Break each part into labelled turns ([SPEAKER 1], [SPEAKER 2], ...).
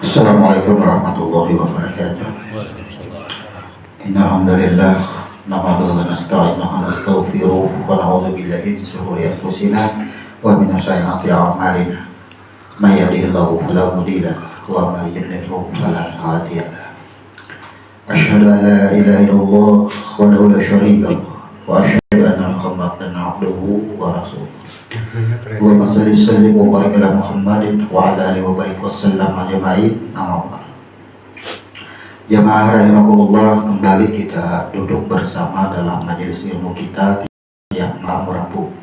[SPEAKER 1] Assalamualaikum warahmatullahi wabarakatuh. Innal hamdalillah nahmaduhu wa nasta'inuhu wa nastaghfiruh wa na'udzu billahi min shururi anfusina wa min sayyiati a'malina. May yahdihillahu fala mudilla lahu wa may yudlil fala hadiya lahu. Asyhadu an la ilaha illallah wahdahu la syarika lahu wa asyhadu anna Muhammadan abduhu wa rasuluh. Allahumma shalli sallim wa barik ala Muhammadin wa ala alihi wa barik wasallam ajma'in. Amma ba'd. Jamaah rahimakumullah, kembali kita duduk bersama dalam majelis ilmu kita yang malam Rabu,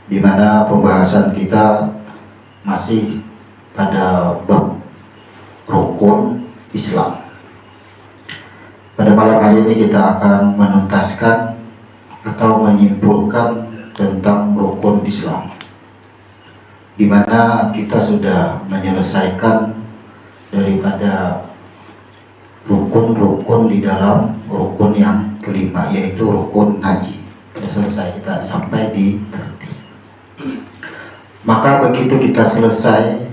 [SPEAKER 1] di mana pembahasan kita masih pada bab rukun Islam. Pada malam hari ini kita akan menuntaskan atau menyimpulkan tentang rukun Islam, di mana kita sudah menyelesaikan daripada rukun-rukun di dalam rukun yang kelima, yaitu rukun haji. Sudah selesai, kita sampai di tertib. Maka begitu kita selesai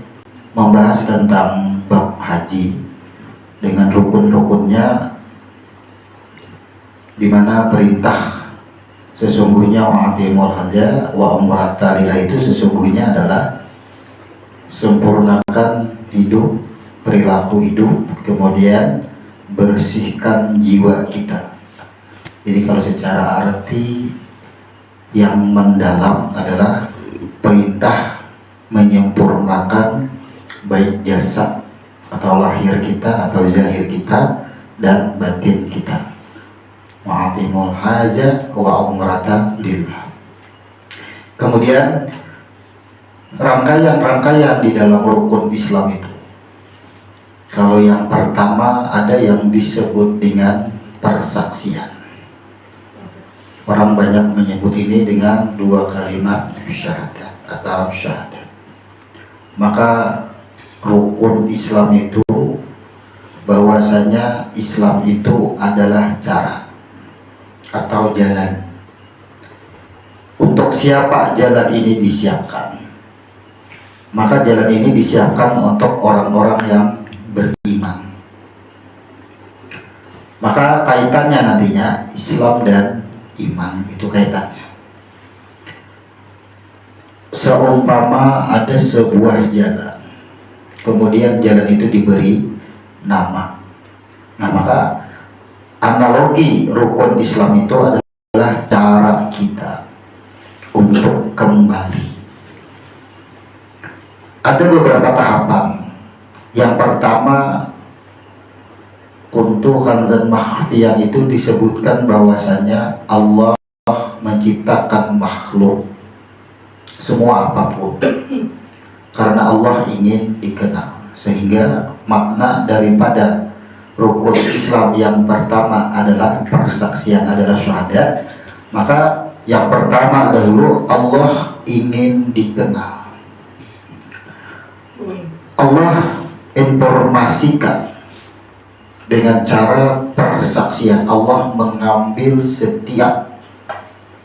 [SPEAKER 1] membahas tentang bab haji dengan rukun-rukunnya, di mana perintah sesungguhnya wa'atimul hajja wa umrata lillah itu sesungguhnya adalah sempurnakan hidup, perilaku hidup, kemudian bersihkan jiwa kita. Jadi kalau secara arti yang mendalam adalah perintah menyempurnakan baik jasad atau lahir kita atau zahir kita dan batin kita. Wa'atimul hajja wa umrata lillah. Kemudian rangkaian-rangkaian di dalam rukun Islam itu, kalau yang pertama ada yang disebut dengan persaksian. Orang banyak menyebut ini dengan dua kalimat syahadat atau syahadat. Maka rukun Islam itu bahwasanya Islam itu adalah cara atau jalan. Untuk siapa jalan ini disiapkan? Maka jalan ini disiapkan untuk orang-orang yang beriman. Maka kaitannya nantinya Islam dan iman itu kaitannya. Seumpama ada sebuah jalan, kemudian jalan itu diberi nama. Nah, maka analogi rukun Islam itu adalah cara kita untuk kembali. Ada beberapa tahapan. Yang pertama, kuntu kanzan makhfiyan, itu disebutkan bahwasanya Allah menciptakan makhluk semua apapun karena Allah ingin dikenal, sehingga makna daripada rukun Islam yang pertama adalah persaksian, adalah syahadat. Maka yang pertama dahulu Allah ingin dikenal. Allah informasikan dengan cara persaksian. Allah mengambil setiap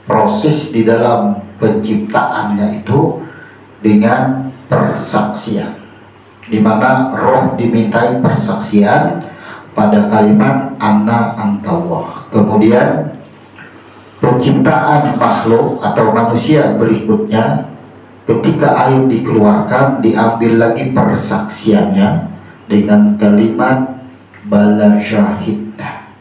[SPEAKER 1] proses di dalam penciptaannya itu dengan persaksian, di mana roh dimintai persaksian pada kalimat ana antallah. Kemudian penciptaan makhluk atau manusia berikutnya, ketika air dikeluarkan diambil lagi persaksiannya dengan kalimat bala syahidna.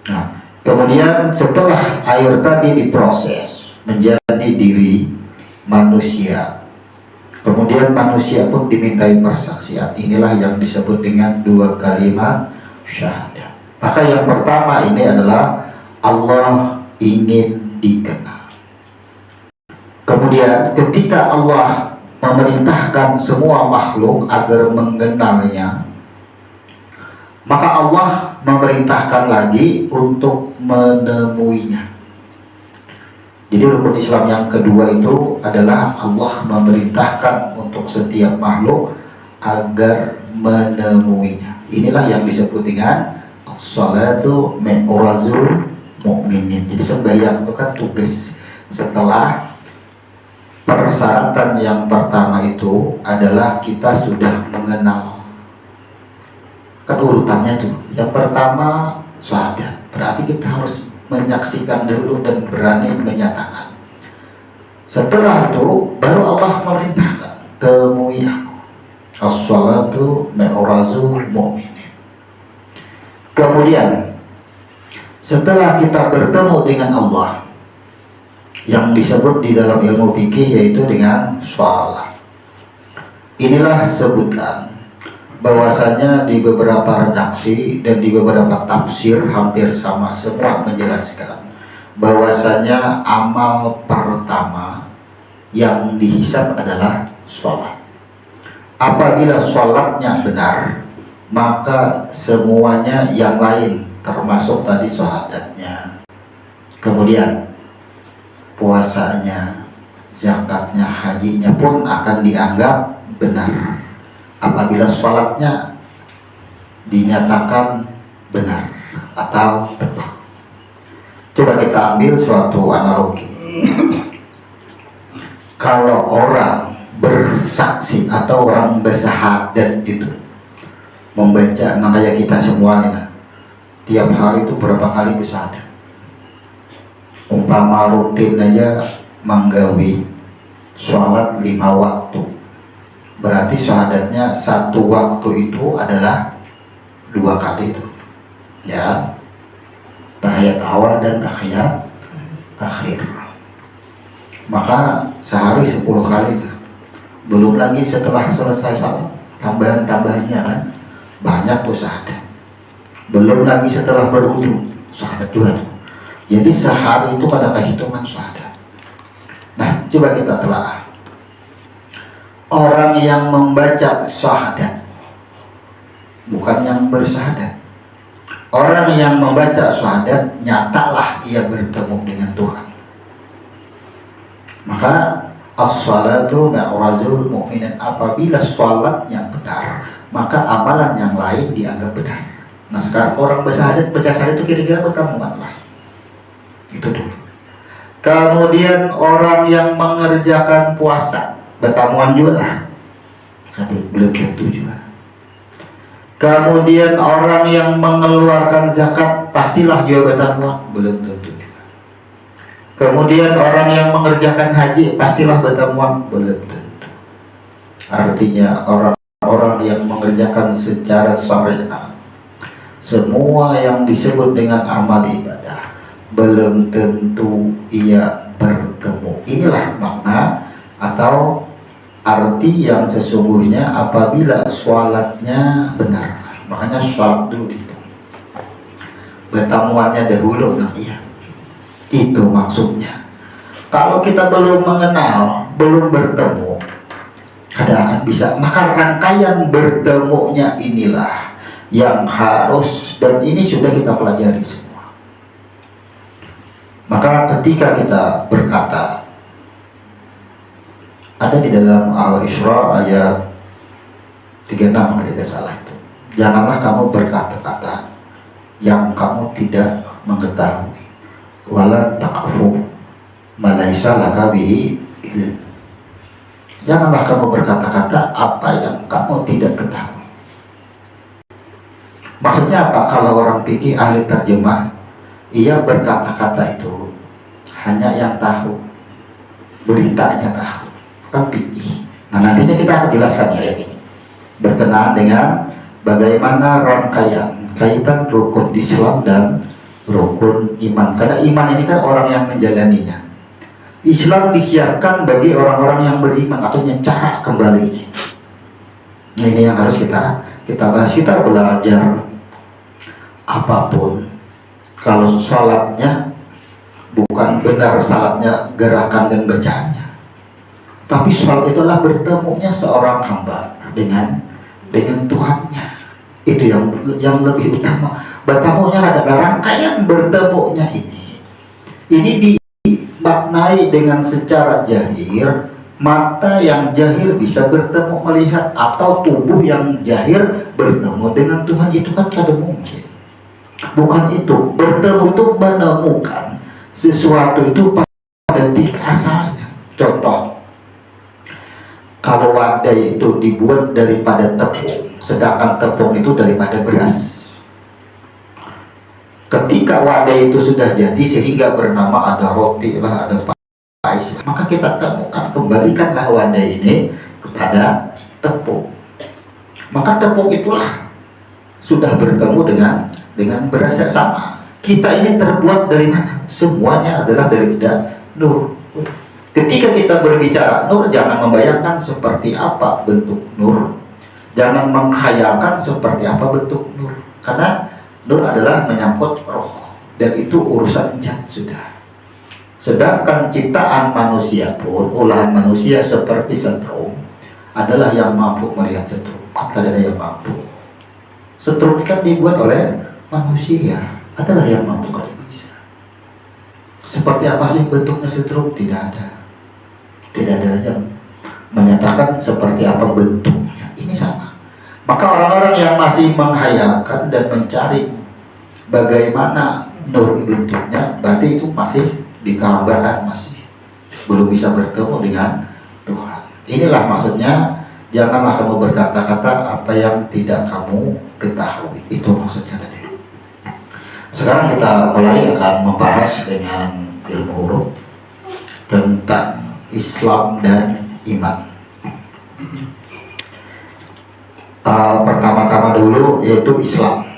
[SPEAKER 1] Nah, kemudian setelah air tadi diproses menjadi diri manusia, kemudian manusia pun dimintai persaksian. Inilah yang disebut dengan dua kalimat syahadat. Maka yang pertama ini adalah Allah ingin dikenal. Kemudian ketika Allah memerintahkan semua makhluk agar mengenalnya, maka Allah memerintahkan lagi untuk menemuinya. Jadi rukun Islam yang kedua itu adalah Allah memerintahkan untuk setiap makhluk agar menemuinya. Inilah yang disebut dengan as-salatu mi'razul mu'minin. Jadi sembahyang itu kan tugas. Setelah persyaratan yang pertama itu adalah kita sudah mengenal Kan urutannya tuh. Yang pertama syahadat. Berarti kita harus menyaksikan dulu dan berani menyatakan. Setelah itu baru Allah memerintahkan, temui aku. As-salatu mi'razul mu'minin. Kemudian setelah kita bertemu dengan Allah, yang disebut di dalam ilmu fikih yaitu dengan shalah. Inilah sebutan bahwasanya di beberapa redaksi dan di beberapa tafsir hampir sama semua menjelaskan bahwasanya amal pertama yang dihisab adalah sholat. Apabila sholatnya benar, maka semuanya yang lain termasuk tadi syahadatnya, kemudian puasanya, zakatnya, hajinya pun akan dianggap benar apabila sholatnya dinyatakan benar atau tepat. Coba kita ambil suatu analogi. Kalau orang bersaksi atau orang bersyahadat itu membaca, namanya kita semua nih, tiap hari itu berapa kali bersyahadat? Umpama rutin aja menggawi sholat 5 waktu, berarti syahadatnya satu waktu itu adalah 2 kali itu, ya, tahiyat awal dan tahiyat akhir. Maka sehari 10 kali itu. Belum lagi setelah selesai salat tambahan-tambahannya kan banyak tuh syahadat. Belum lagi setelah berwudu syahadat 2. Jadi sehari itu ada hitungan syahadat. Nah, coba kita telah orang yang membaca syahadat, bukan yang bersyahadat. Orang yang membaca syahadat, nyatalah ia bertemu dengan Tuhan. Maka as-salatu mi'razul mu'minin. Apabila salatnya benar, maka amalan yang lain dianggap benar. Nah, sekarang orang bersyahadat, baca syahadat itu kira-kira bertamuan lah. Itu dulu. Kemudian orang yang mengerjakan puasa, bertamuan juga lah. Tapi belum tentu juga. Kemudian orang yang mengeluarkan zakat, pastilah juga bertamuan, belum tentu juga. Kemudian orang yang mengerjakan haji, pastilah bertamuan, belum tentu. Artinya orang-orang yang mengerjakan secara syariat, semua yang disebut dengan amal ibadah, belum tentu ia bertemu. Inilah makna atau arti yang sesungguhnya apabila sholatnya benar. Makanya sholat dulu itu, bertamuannya dahulu. Nah, iya, itu maksudnya. Kalau kita belum mengenal, belum bertemu, kada akan bisa. Maka rangkaian bertemunya inilah yang harus, dan ini sudah kita pelajari semua. Maka ketika kita berkata, ada di dalam Al-Isra ayat 36 kalau tidak salah itu, janganlah kamu berkata-kata yang kamu tidak mengetahui, wala taqfu ma laisa laka bihi ilm. Janganlah kamu berkata-kata apa yang kamu tidak ketahui. Maksudnya apa? Kalau orang fikih ahli terjemah, ia berkata-kata itu hanya yang tahu, beritanya tahu, kan fikih. Nah, nantinya kita akan jelaskan ayat ini berkenaan dengan bagaimana rangkaian kaitan rukun Islam dan rukun iman. Karena iman ini kan orang yang menjalaninya. Islam disiapkan bagi orang-orang yang beriman atau cara kembali. Nah, ini yang harus kita bahas. Kita belajar apapun, kalau sholatnya bukan benar, salatnya gerakan dan bacaannya, tapi sholat itu adalah bertemunya seorang hamba dengan Tuhannya. Itu yang lebih utama. Bertemunya adalah rangkaian bertemunya ini dimaknai dengan secara jahir. Mata yang jahir bisa bertemu melihat, atau tubuh yang jahir bertemu dengan Tuhan. Itu kan kada mungkin. Bukan itu. Bertemu itu menemukan sesuatu itu pada titik asalnya. Contoh, Kalau wadai itu dibuat daripada tepung, sedangkan tepung itu daripada beras. Ketika wadai itu sudah jadi sehingga bernama ada roti lah, ada pais, maka kita temukan, kembalikanlah wadai ini kepada tepung. Maka tepung itulah sudah bertemu dengan beras yang sama. Kita ini terbuat dari mana? Semuanya adalah daripada nur. Ketika kita berbicara nur, jangan membayangkan seperti apa bentuk nur, jangan menghayalkan seperti apa bentuk nur, karena nur adalah menyangkut roh, dan itu urusan jat sudah. Sedangkan ciptaan manusia pun, olahan manusia seperti setrum, adalah yang mampu melihat setrum. Kan ada yang mampu. Setrum kan dibuat oleh manusia, adalah yang mampu kali bisa. Seperti apa sih bentuknya setrum? Tidak ada. Tidak ada yang menyatakan seperti apa bentuknya. Ini sama. Maka orang-orang yang masih menghayalkan dan mencari bagaimana nur bentuknya, berarti itu masih di kehambahan, masih belum bisa bertemu dengan Tuhan. Inilah maksudnya, janganlah kamu berkata-kata apa yang tidak kamu ketahui. Itu maksudnya tadi. Sekarang kita mulai akan membahas dengan ilmu huruf tentang Islam dan iman. Pertama-tama dulu yaitu Islam.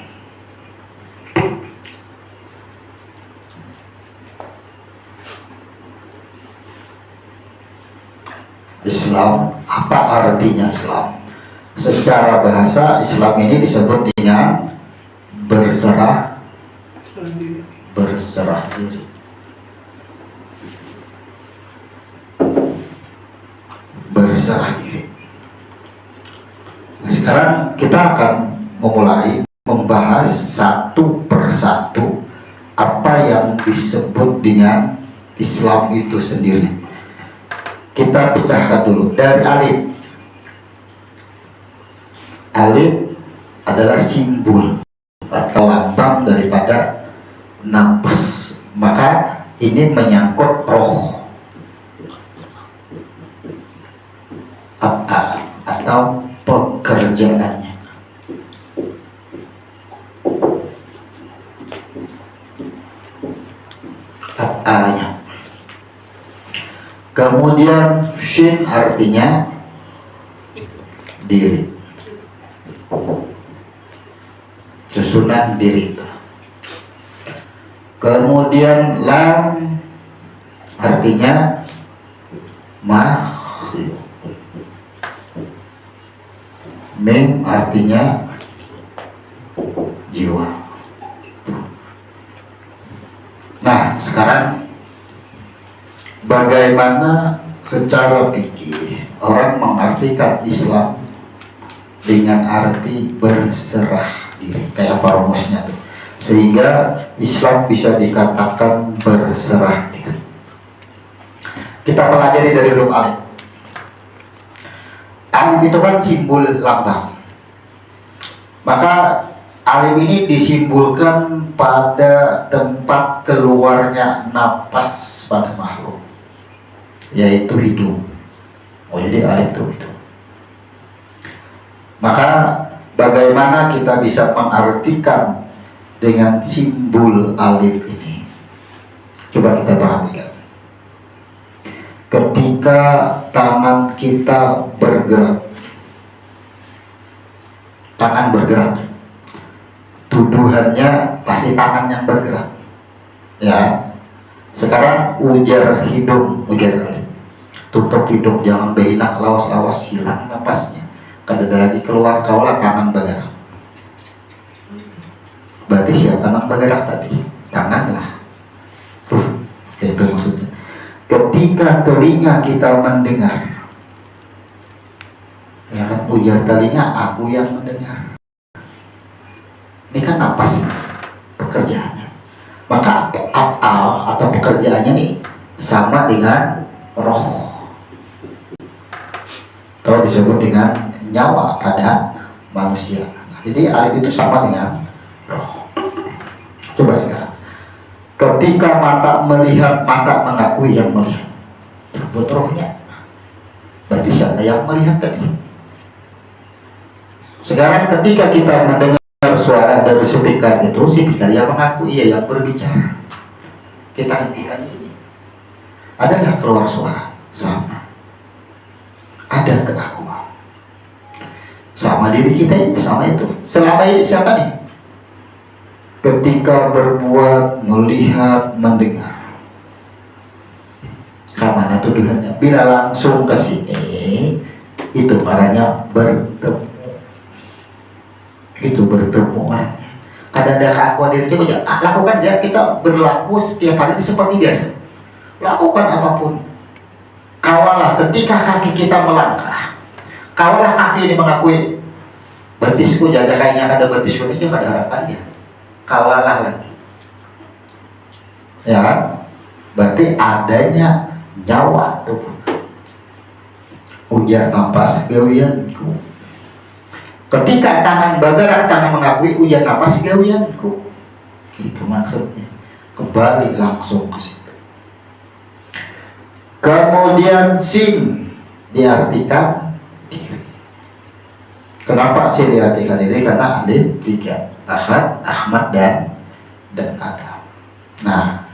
[SPEAKER 1] Islam, apa artinya Islam? Secara bahasa Islam ini disebut dengan berserah diri. Berserah diri. Nah, sekarang kita akan memulai membahas satu persatu apa yang disebut dengan Islam itu sendiri. Kita pecahkan dulu dari alif. Alif adalah simbol atau lambang daripada nafas. Maka ini menyangkut roh atau pekerjaannya. Af'alnya. Kemudian shin artinya diri, susunan diri. Kemudian lam artinya makhluk. Mim artinya jiwa. Nah, sekarang bagaimana secara fikih orang mengartikan Islam dengan arti berserah diri, kayak apa rumusnya tuh, sehingga Islam bisa dikatakan berserah diri. Kita pelajari dari huruf alif. Alif itu kan simbol lambang. Maka alif ini disimbolkan pada tempat keluarnya napas pada makhluk, yaitu hidung. Oh, jadi alif itu hidung. Maka bagaimana kita bisa mengartikan dengan simbol alif ini? Coba kita perhatikan. Ketika tangan kita bergerak, tangan bergerak, tuduhannya pasti tangan yang bergerak, ya. Sekarang ujar hidung, ujar alif, tutup hidung, jangan behinak, lawas-lawas, hilang napasnya, kada lagi keluar, kaulah tangan bergerak. Berarti siapa yang bergerak tadi? Tangan lah. Itu maksudnya. Ketika telinga kita mendengar, ya kan, ujar telinga, aku yang mendengar. Ini kan napas pekerjaannya. Maka af'al atau pekerjaannya nih sama dengan roh, atau disebut dengan nyawa pada manusia. Jadi alif itu sama dengan roh. Coba sekarang, ketika mata melihat, mata mengakui yang melihat, tersebut rohnya. Berarti siapa yang melihat tadi? Sekarang ketika kita mendengar suara dari speaker itu, speaker yang mengaku ia yang berbicara. Kita hentikan sini. Adalah keluar suara sama. Ada keakuan. Sama diri kita ini, sama itu. Selama ini siapa nih? Ketika berbuat, melihat, mendengar. Kemana tuduhannya? Bila langsung ke sini, itu marahnya bertemu. Itu bertemu marahnya. Ada keakuan diri kita, lakukan ya, kita berlaku setiap hari seperti biasa. Lakukan apapun. Kawalah ketika kaki kita melangkah. Kawalah kaki ini mengakui, betisku jaga kayaknya ada betisku ini juga ada harapannya. Kawalah lagi. Ya kan? Berarti adanya nyawa tuh. Ujar nafas gawianku. Ketika tangan bergerak, tangan mengakui ujar nafas gawianku. Itu maksudnya. Kembali langsung ke situ. Kemudian sin diartikan diri. Kenapa sin diartikan diri? Karena alif tiga, Ahad, Ahmad dan Adam. Nah,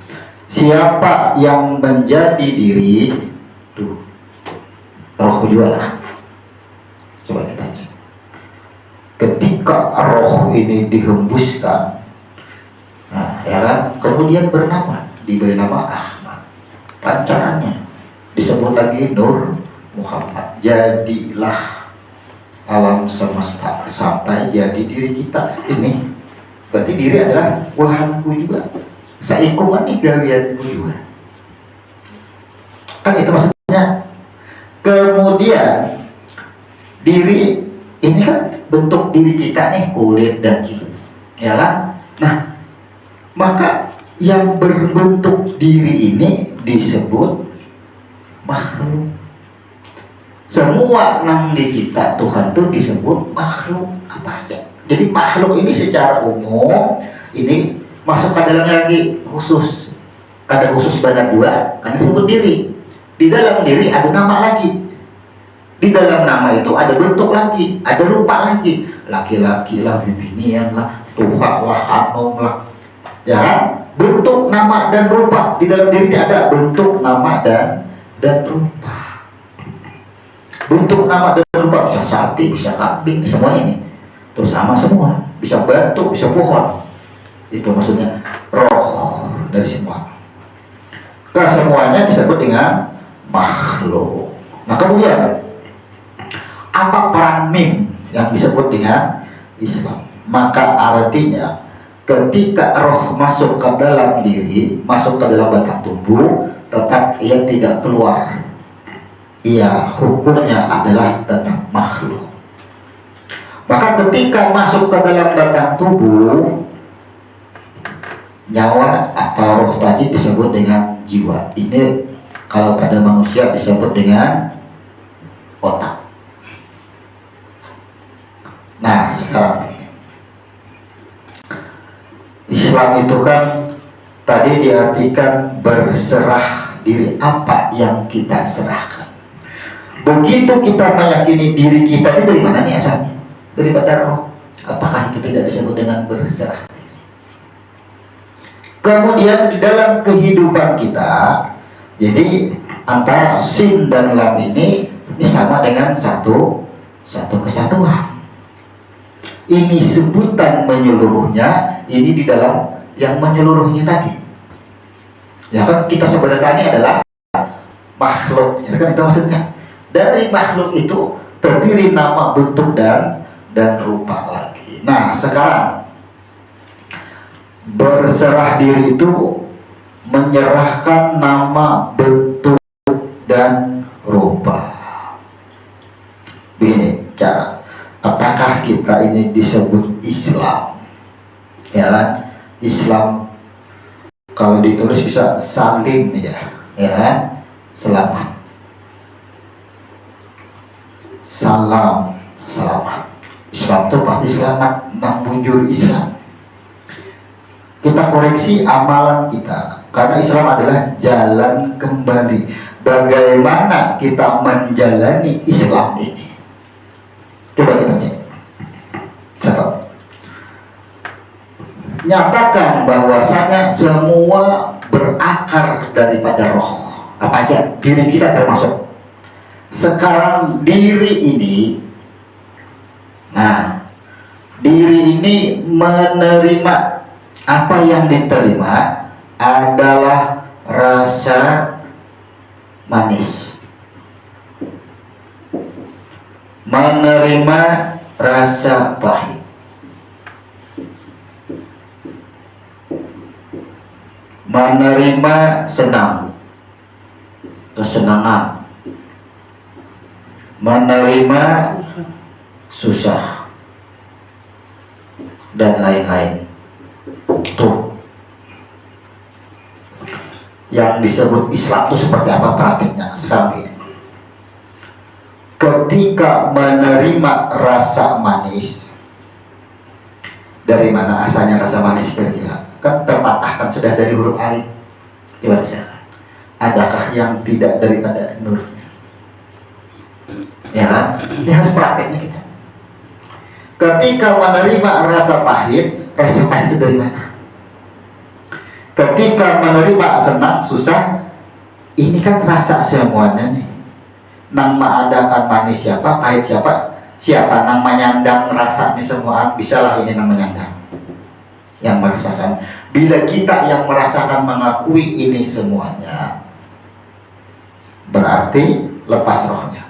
[SPEAKER 1] siapa yang menjadi diri? Tuh, roh juga lah. Coba kita cek. Ketika roh ini dihembuskan, nah, ya kan? Kemudian bernama, diberi nama Ahmad. Pancarannya disebut lagi Nur Muhammad. Jadilah alam semesta sampai jadi diri kita ini. Berarti diri adalah wahanku juga. Saikuman nih gawianku juga. Kan itu maksudnya. Kemudian diri ini kan bentuk diri kita nih, kulit, daging, ya kan? Nah, maka yang berbentuk diri ini disebut makhluk. Semua nang di kita Tuhan itu disebut makhluk apa aja. Jadi makhluk ini secara umum ini masuk ke dalam lagi khusus. Ada khusus banyak juga, kan disebut diri. Di dalam diri ada nama lagi. Di dalam nama itu ada bentuk lagi, ada rupa lagi. Laki-laki lah, bibinian lah, tuha lah, anom lah. Ya kan? Bentuk, nama, dan rupa. Di dalam diri ada bentuk, nama, dan rupa. Bentuk, nama, dan rupa bisa sapi, bisa kambing, semuanya ini. Terus sama semua. Bisa batu, bisa pohon. Itu maksudnya roh dari semua. Kesemuanya disebut dengan makhluk. Nah, kemudian apa peran mim yang disebut dengan Islam? Maka artinya ketika roh masuk ke dalam diri, masuk ke dalam batang tubuh, tetap ia tidak keluar. Ia hukumnya adalah tetap makhluk. Maka ketika masuk ke dalam batang tubuh, nyawa atau roh tadi disebut dengan jiwa. Ini kalau pada manusia disebut dengan otak. Nah, sekarang Islam itu kan tadi diartikan berserah diri, apa yang kita serahkan. Begitu kita meyakini diri kita itu dari mana nih asalnya? Daripada roh. Apakah itu tidak disebut dengan berserah diri? Kemudian di dalam kehidupan kita, jadi antara sin dan lam ini sama dengan satu kesatuan. Ini sebutan menyeluruhnya, ini di dalam yang menyeluruhnya tadi. Ya kan, kita sebenarnya adalah makhluk, ya kan, itu maksudnya. Dari makhluk itu terdiri nama, bentuk, dan rupa lagi. Nah, sekarang berserah diri itu menyerahkan nama, bentuk, dan rupa. Begini cara. Apakah kita ini disebut Islam? Ya kan? Islam kalau ditulis bisa salim ya kan? Selamat. Salam, selamat. Islam itu pasti selamat, nang bujur Islam. Kita koreksi amalan kita. Karena Islam adalah jalan kembali. Bagaimana kita menjalani Islam ini? Coba kita cek. Satu. Nyatakan bahwasanya semua berakar daripada roh. Apa aja? Diri kita termasuk. Sekarang diri ini, nah, diri ini menerima apa yang diterima adalah rasa manis, menerima rasa pahit, menerima senang, kesenangan, menerima susah, dan lain-lain. Tuh, yang disebut Islam itu seperti apa praktiknya sekarang ini? Ketika menerima rasa manis, dari mana asalnya rasa manis kira-kira? Kan terpatahkan sudah dari huruf alif. Gimana sih? Adakah yang tidak daripada nurnya? Ya kan? Ini harus prakteknya kita. Ketika menerima rasa pahit itu dari mana? Ketika menerima senang, susah, ini kan rasa semuanya nih. Nang mengadakan manis siapa, pahit siapa, siapa nang menyandang rasa ini semua, bisalah ini nang menyandang, yang merasakan. Bila kita yang merasakan mengakui ini semuanya, berarti lepas rohnya.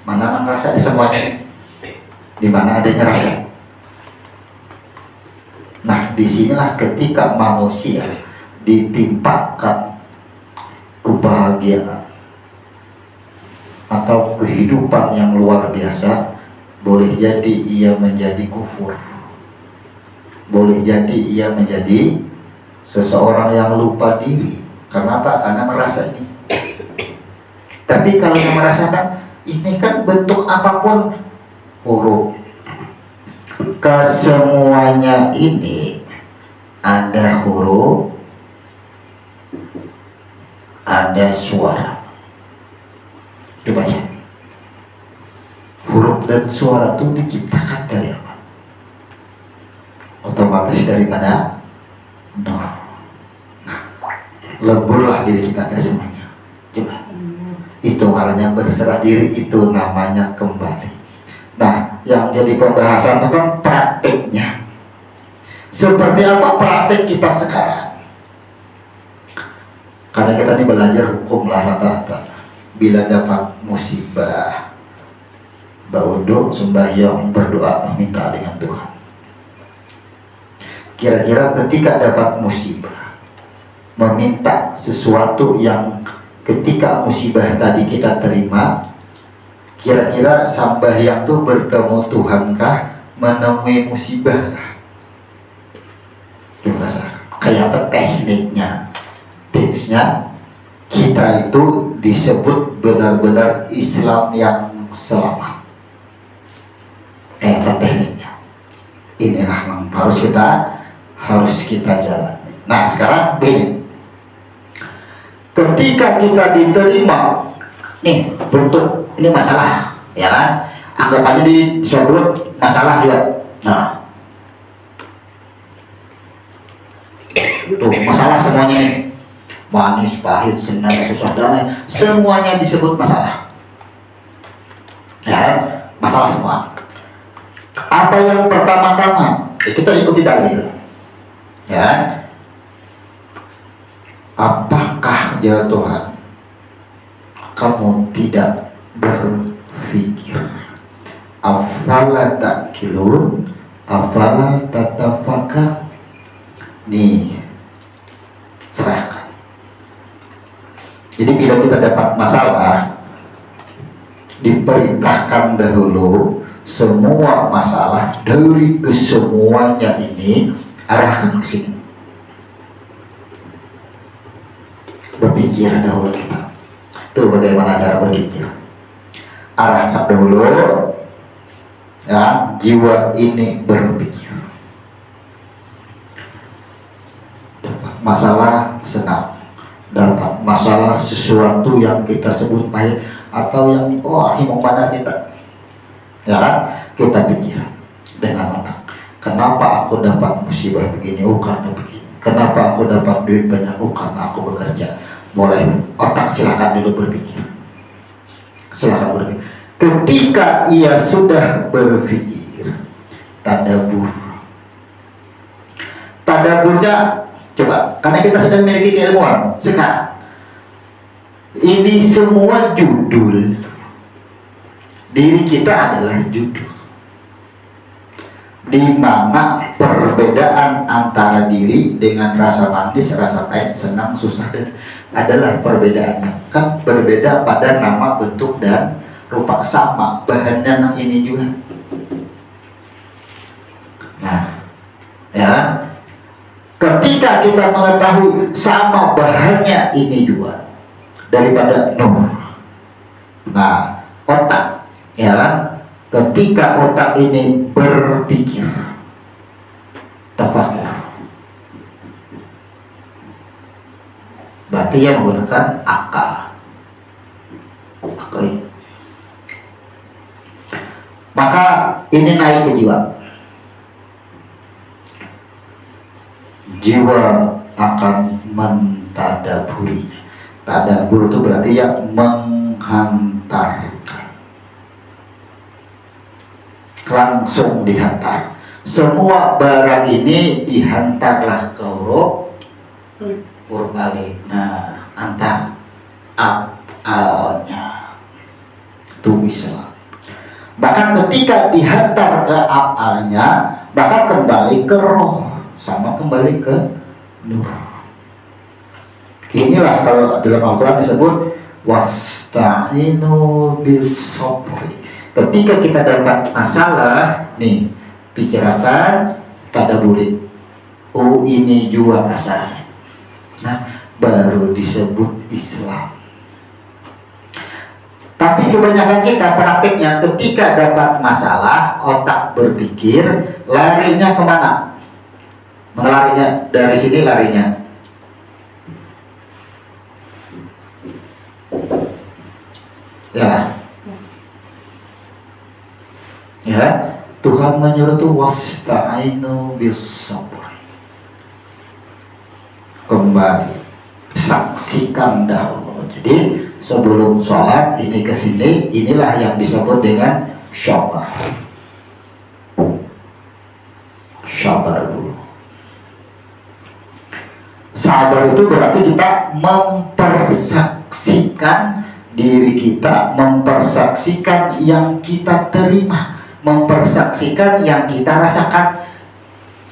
[SPEAKER 1] Mana nang rasa ini semuanya? Di mana adanya rasa? Nah, disinilah ketika manusia ditimpakan kebahagiaan atau kehidupan yang luar biasa, boleh jadi ia menjadi kufur, boleh jadi ia menjadi seseorang yang lupa diri. Karena apa? Karena merasa ini. Tapi kalau yang merasakan ini kan bentuk apapun, huruf, kesemuanya ini ada huruf, ada suara. Coba ya, huruf dan suara itu diciptakan dari apa? Otomatis dari mana? Nur. Nah, leburlah diri kita ada semuanya. Coba, itu artinya berserah diri, itu namanya kembali. Nah, yang jadi pembahasan itu kan praktiknya. Seperti apa praktik kita sekarang? Karena kita ini belajar hukum lah rata-rata. Bila dapat musibah, berwudu, sembahyang, berdoa, meminta dengan Tuhan. Kira-kira ketika dapat musibah, meminta sesuatu yang ketika musibah tadi kita terima, kira-kira sembahyang itu bertemu Tuhankah, menemui musibah? Kayak apa tekniknya, tipsnya? Kita itu disebut benar-benar Islam yang selamat. Kayak apa tekniknya? Inilah yang harus kita jalani. Nah, sekarang begini. Ketika kita diterima, nih bentuk ini masalah, ya kan? Anggap aja disebut masalah juga. Nah, tuh masalah semuanya nih, manis, pahit, senang, susah, dan lain, semuanya disebut masalah. Ya kan? Masalah semua. Apa yang pertama-tama? Kita ikuti dalil. Ya kan? Apakah ya Tuhan, kamu tidak berpikir? Afala ta'qilun, afala tatafakar. Nih, serahkan. Jadi bila kita dapat masalah, diperintahkan dahulu semua masalah dari kesemuanya ini arahkan ke sini. Berpikir dahulu kita. Itu bagaimana cara berpikir. Arahkan dahulu, ya, jiwa ini berpikir. Dapat masalah senang, dapat masalah sesuatu yang kita sebut pahit atau yang himong benar kita, ya kan? Kita pikir dengan otak, kenapa aku dapat musibah begini? Karena begini. Kenapa aku dapat duit banyak? Karena aku bekerja. Mulai otak silakan dulu berpikir, silakan berpikir. Ketika ia sudah berpikir, tadabbur. Tadabburnya, coba, karena kita sedang memiliki keilmuan sekarang. Ini semua judul. Diri kita adalah judul. Di mana perbedaan antara diri dengan rasa manis, rasa pahit, senang, susah adalah perbedaannya. Kan berbeda pada nama, bentuk, dan rupa, sama bahannya yang ini juga. Nah, ya, ketika kita mengetahui sama bahannya ini juga daripada nur. Nah, otak, ya kan? Ketika otak ini berpikir, tafakur, berarti yang menggunakan akal. Maka ini naik ke jiwa. Jiwa akan mentadaburi. Tadabbur itu berarti yang menghantarkan, langsung dihantar. Semua barang ini dihantarlah ke roh purbalik. Nah, antar afalnya tulislah. Bahkan ketika dihantar ke afalnya, bahkan kembali ke roh, sama kembali ke nur. Inilah kalau dalam Al-Quran disebut wasta'inu bis sabri. Ketika kita dapat masalah, nih, pikirkan, tadabburi. Ini juga asalnya. Nah, baru disebut Islam. Tapi kebanyakan kita praktiknya ketika dapat masalah, otak berpikir, larinya kemana? Larinya dari sini, larinya ya, Tuhan menyuruh tuh wasta'inu bis sabr. Kembali saksikan dahulu. Jadi sebelum sholat ini ke sini, inilah yang disebut dengan sabar. Sabar dulu. Sabar itu berarti kita mempersaksikan diri kita, mempersaksikan yang kita terima, mempersaksikan yang kita rasakan.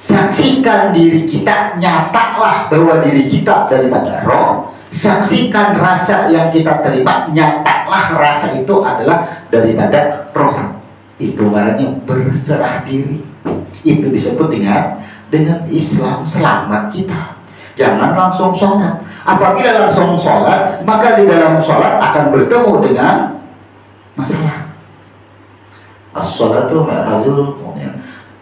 [SPEAKER 1] Saksikan diri kita, nyatalah bahwa diri kita daripada roh. Saksikan rasa yang kita terima, nyatalah rasa itu adalah daripada roh. Itu artinya berserah diri. Itu disebut dengan Islam. Selamat kita. Jangan langsung sholat. Apabila langsung sholat, maka di dalam sholat akan bertemu dengan masalah. As-sholatu mi'rajul mu'min.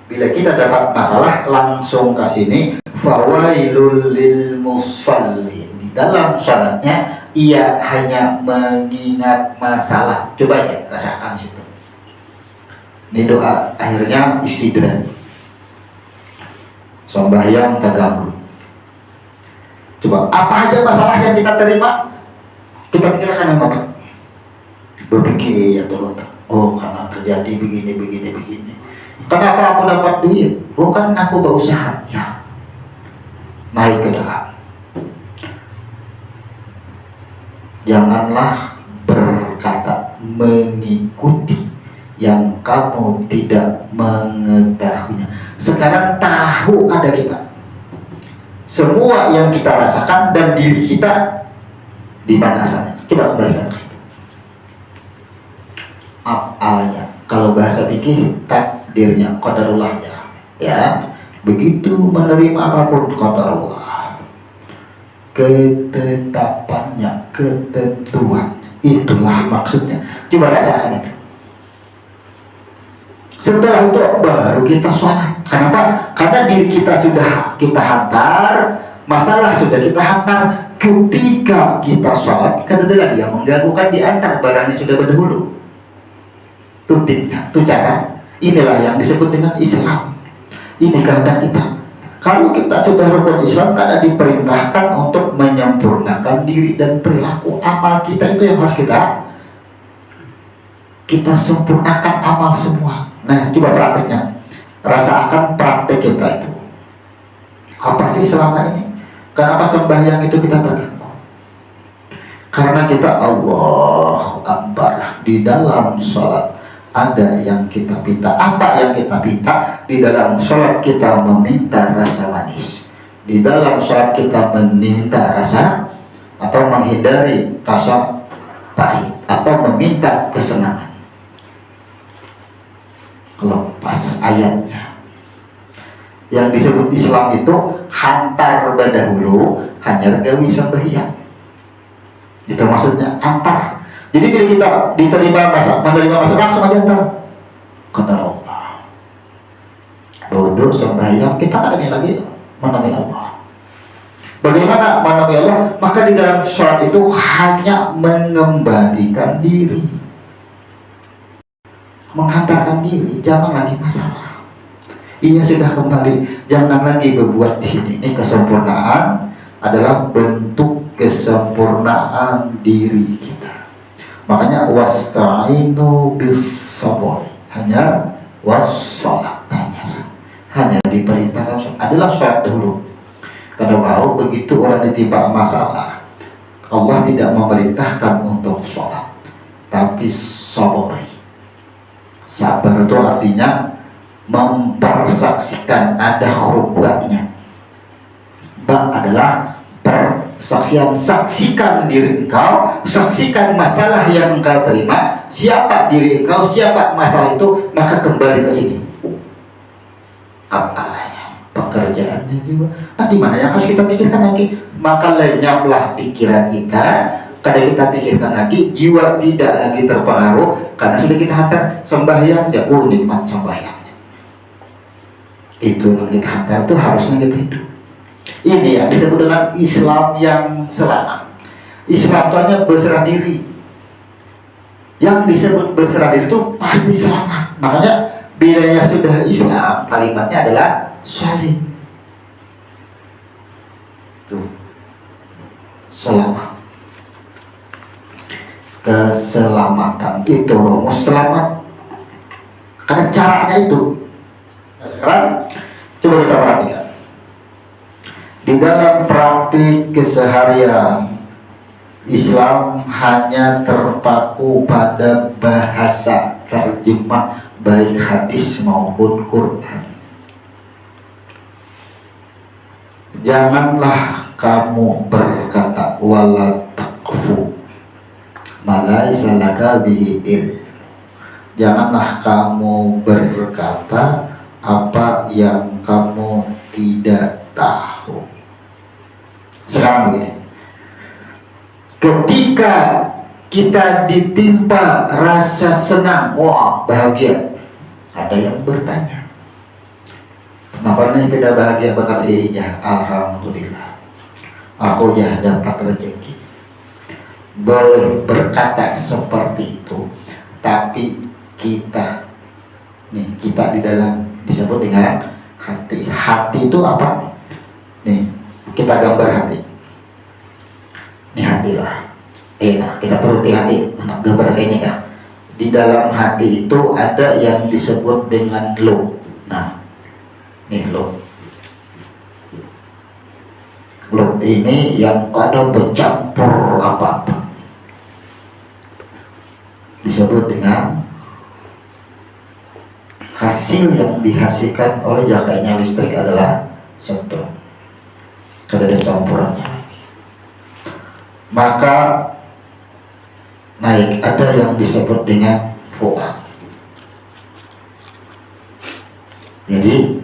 [SPEAKER 1] Bila kita dapat masalah, langsung ke sini, fawailul lil musallin. Di dalam sholatnya, ia hanya mengingat masalah. Coba ya, rasakan situ. Ini doa akhirnya istidrak. Sembahyang tagambul. Coba, apa aja masalah yang kita terima, kita pikirkan yang mana? Berpikir atau karena terjadi begini. Kenapa aku dapat duit? Kan aku berusaha. Ya, naik ke dalam. Janganlah berkata mengikuti yang kamu tidak mengetahuinya. Sekarang tahu ada kita. Semua yang kita rasakan dan diri kita di mana sana. Coba kembalikan ke situ. Afalnya, kalau bahasa fikih takdirnya, qadarullah ya. Begitu menerima apapun qadarullah. Ketetapannya, ketentuan. Itulah maksudnya. Coba rasakan itu. Setelah itu baru kita sholat. Kenapa? Karena diri kita sudah kita hantar, Masalah sudah kita hantar ketika kita sholat, kan ada lagi yang mengganggukan di antar barangnya sudah berdahulu. Itu tipnya, itu cara. Inilah yang disebut dengan Islam. Ini kehendak kita. Kalau kita sudah rukun Islam, karena diperintahkan untuk menyempurnakan diri dan perilaku. Amal kita itu yang harus kita sempurnakan amal semua. Nah, coba prakteknya. Rasakan praktek kita itu. Apa sih selama ini? Kenapa sembahyang itu kita terganggu? Karena kita Allahu Akbar di dalam sholat ada yang kita minta. Apa yang kita minta? Di dalam sholat kita meminta rasa manis. Di dalam sholat kita meminta rasa atau menghindari rasa pahit atau meminta kesenangan. Lepas ayatnya. Yang disebut Islam itu hantar berdahulu hanya gawi sembahyang. Itu maksudnya hantar. Jadi bila kita menerima masa langsung aja hantar kepada Allah. Duduk sembahyang kita ada lagi menemui Allah. Bagaimana menemui Allah? Maka di dalam sholat itu hanya mengembalikan diri, menghantarkan diri, jangan lagi masalah. Ia sudah kembali, jangan lagi berbuat di sini. Ini kesempurnaan adalah bentuk kesempurnaan diri kita. Makanya wasta'inu bis-sabr, hanya was-shalah, hanya diperintahkan adalah sholat dahulu. Karena mau begitu orang ditimpa masalah, Allah tidak memerintahkan untuk sholat, tapi sabar. Sabar itu artinya mempersaksikan, ada huruf ba-nya. Ba adalah persaksian, saksikan diri engkau, saksikan masalah yang engkau terima, siapa diri engkau, siapa masalah itu, maka kembali ke sini. Apalanya pekerjaannya juga. Nah, di mana yang harus kita pikirkan lagi? Maka lenyaplah pikiran kita. Karena kita pikirkan lagi, jiwa tidak lagi terpengaruh karena sudah kita hantar sembahyang, ya nikmat sembahyang. Itu yang kita hantar, itu harusnya kita hidup. Ini yang disebut dengan Islam yang selamat. Islam itu hanya berserah diri. Yang disebut berserah diri itu pasti selamat. Makanya bilanya sudah Islam, kalimatnya adalah salim. Tuh, selamat. Keselamatan itu rumus selamat. Karena caranya itu. Nah, sekarang coba kita perhatikan. Di dalam praktik keseharian, Islam hanya terpaku pada bahasa terjemah baik hadis maupun Quran. Janganlah kamu berkata wala taqfu ma laysa laka bihi ilm. Janganlah kamu berkata apa yang kamu tidak tahu. Sekarang begini, ketika kita ditimpa rasa senang, wah bahagia, ada yang bertanya, kenapa nih kita bahagia? Bakal iya, alhamdulillah, aku ya dapat rezeki. Boleh berkata seperti itu, tapi kita di dalam disebut dengan hati. Hati itu apa? Nih, kita gambar hati. Ini hati lah. Nah, kita turuti hati. Nah, gambar ini kan. Di dalam hati itu ada yang disebut dengan lub. Nah, nih lub. Lub ini yang ada bercampur apa-apa. Disebut dengan hasil yang dihasilkan oleh jakainya listrik adalah sentrum. Ada campurannya. Maka naik ada yang disebut dengan fuad. Jadi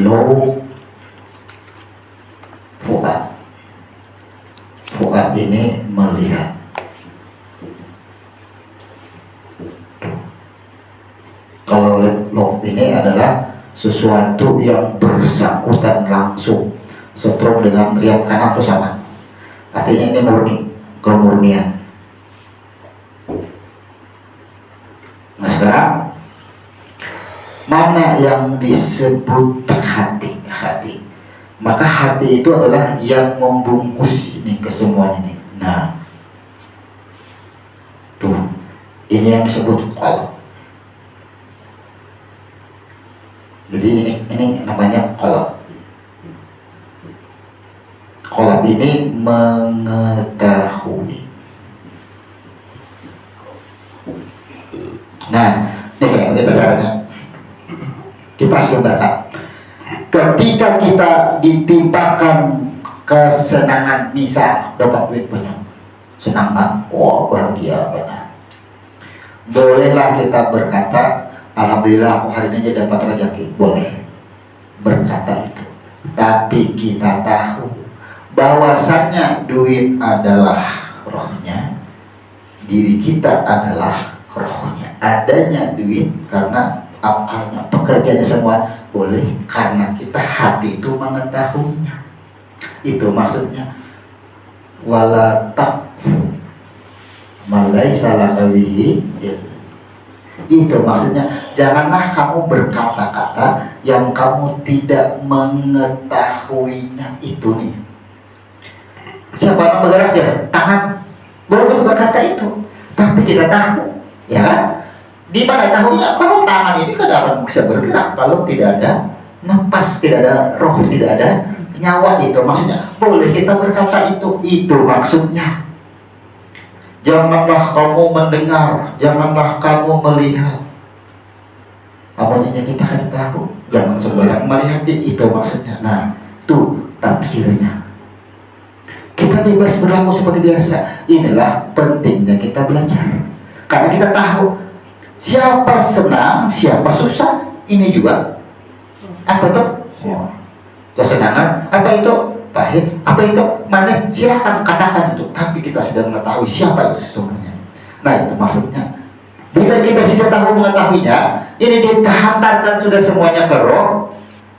[SPEAKER 1] low fuad. Fuad ini melihat. Kalau love ini adalah sesuatu yang bersangkutan langsung setrum dengan yang kanan itu sama. Artinya ini murni, kemurnian. Nah sekarang mana yang disebut hati? Maka hati itu adalah yang membungkus ini ke semuanya nih. Nah, tuh, ini yang disebut qalb. Jadi ini namanya qalb. Qalb ini mengetahui. Nah, ini kayak begitu caranya. Kita harus membaca. Ketika kita ditimpakan kesenangan, misal dapat duit banyak, senang kan? Wah, bahagia banget. Bolehlah kita berkata, alhamdulillah aku hari ini aja dapat rezeki. Boleh berkata itu. Tapi kita tahu bahwasanya duit adalah rohnya, diri kita adalah rohnya. Adanya duit karena akalnya, pekerjaannya semua boleh karena kita hati itu mengetahuinya. Itu maksudnya wala taqfu malaisa laka bihi ilm. Itu maksudnya janganlah kamu berkata-kata yang kamu tidak mengetahuinya. Itu nih. Siapa yang bergerak ya? Tangan. Boleh berkata itu, tapi kita tahu, ya kan? Di mana tahunya? Kalau tangan ini kadang bisa bergerak kalau tidak ada nafas, tidak ada roh, tidak ada nyawa. Itu maksudnya boleh kita berkata itu maksudnya. Janganlah kamu mendengar, janganlah kamu melihat. Apanya kita harus tahu, jangan sembarang melihat, itu maksudnya. Nah, itu tafsirnya. Kita bebas berlaku seperti biasa. Inilah pentingnya kita belajar, karena kita tahu siapa senang, siapa susah. Ini juga apa itu? Kesenangan. Apa itu? Pahit. Apa itu? Manis. Silahkan katakan itu. Tapi kita sudah mengetahui siapa itu sesungguhnya. Nah itu maksudnya. Bila kita sudah tahu mengetahuinya, ini dihantarkan sudah semuanya ke roh.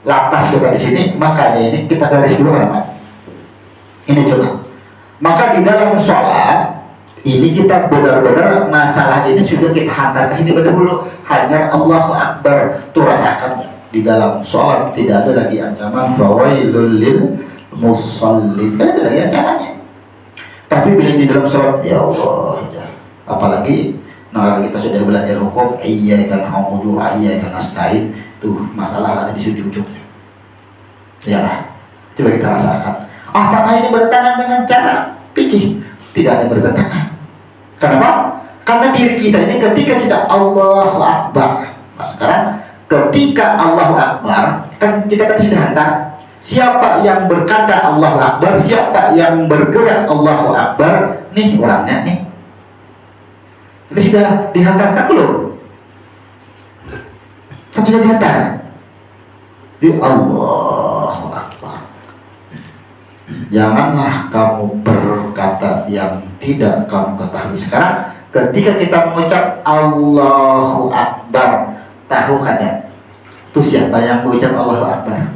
[SPEAKER 1] Lapas kita di sini. Makanya ini kita garis dulu nama. Ini coba. Maka di dalam sholat ini kita benar-benar masalah ini sudah kita hantar ke sini dulu. Hanya Allahu Akbar tuh rasakan di dalam sholat tidak ada lagi ancaman fawailul lil musallin, tidak ada lagi ancamannya. Tapi bila di dalam sholat ya Allah, ya. Apalagi nah kita sudah belajar hukum iyyaka na'budu wa iyyaka nasta'in, tuh masalah ada di sini ujungnya. Ya, coba kita rasakan. Apakah ini bertentangan dengan cara fikih? Tidak ada bertentangan. Kenapa? Karena diri kita ini ketika kita Allahu Akbar. Nah sekarang ketika Allahu Akbar, kan kita tadi sudah hantar. Siapa yang berkata Allahu Akbar, siapa yang bergerak Allahu Akbar, nih orangnya nih. Ini sudah dihantarkan belum? Kan sudah dihantar. Di Allahu Akbar. Janganlah kamu berkata yang tidak kamu ketahui. Sekarang ketika kita mengucap Allahu Akbar, tahu kada? Itu siapa yang mengucap Allahu Akbar?